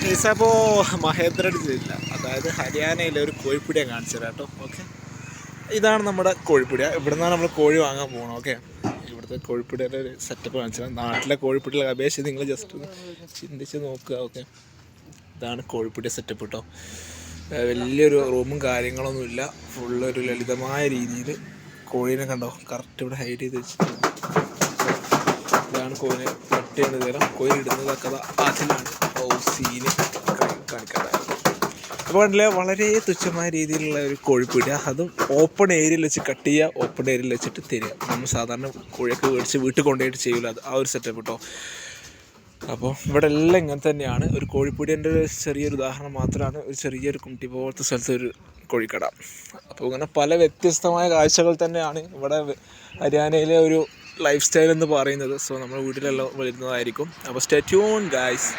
Case അപ്പോൾ മഹേന്ദ്രഗഡ് ജില്ല, അതായത് ഹരിയാനയിലെ ഒരു കോഴിപ്പിടിയെ കാണിച്ചു തരാം കേട്ടോ. ഓക്കെ, ഇതാണ് നമ്മുടെ കോഴിപ്പിടിയ. ഇവിടെ നിന്നാണ് നമ്മൾ കോഴി വാങ്ങാൻ പോകണം. ഓക്കെ, ഇവിടുത്തെ കോഴിപ്പിടിയുടെ ഒരു സെറ്റപ്പ് കാണിച്ചു തരാം. നാട്ടിലെ കോഴിപ്പിടികളെ അപേക്ഷിച്ച് നിങ്ങൾ ജസ്റ്റ് ചിന്തിച്ച് നോക്കുക. ഓക്കെ, ഇതാണ് കോഴിപ്പിടിയ സെറ്റപ്പ് കേട്ടോ. വലിയൊരു റൂമും കാര്യങ്ങളൊന്നുമില്ല. ഫുള്ളൊരു ലളിതമായ രീതിയിൽ കോഴീനെ കണ്ടോ, കറക്റ്റ് ഇവിടെ ഹൈഡ് ചെയ്ത് വെച്ചിട്ട് ഇതാണ് കോഴിനെ കട്ട് ചെയ്യേണ്ടത്. തരാം കോഴി ഇടുന്നതൊക്കെ അതിലാണ് സീന് കാണിക്കാറ്. അപ്പോൾ കണ്ടില്ലേ, വളരെ തുച്ഛമായ രീതിയിലുള്ള ഒരു കോഴിപ്പീടിയ, അതും ഓപ്പൺ ഏരിയയിൽ വെച്ച് കട്ട് ചെയ്യുക, ഓപ്പൺ ഏരിയയിൽ വെച്ചിട്ട് തരിക. നമ്മൾ സാധാരണ കോഴിയൊക്കെ മേടിച്ച് വീട്ടിൽ കൊണ്ടുപോയിട്ട് ചെയ്യില്ല, അത് ആ ഒരു സെറ്റപ്പ് കേട്ടോ. അപ്പോൾ ഇവിടെ എല്ലാം ഇങ്ങനെ തന്നെയാണ്. ഒരു കോഴിപ്പീടിയൻ്റെ ഒരു ചെറിയൊരു ഉദാഹരണം മാത്രമാണ് ഒരു ചെറിയൊരു കുട്ടി പോലത്തെ സ്ഥലത്ത് ഒരു കോഴിക്കട. അപ്പോൾ ഇങ്ങനെ പല വ്യത്യസ്തമായ കാഴ്ചകൾ തന്നെയാണ് ഇവിടെ ഹരിയാനയിലെ ഒരു ലൈഫ് സ്റ്റൈൽ എന്ന് പറയുന്നത്. സോ നമ്മൾ വീട്ടിലെല്ലാം വരുന്നതായിരിക്കും. അപ്പോൾ സ്റ്റേ ട്യൂൺ ഗൈസ്.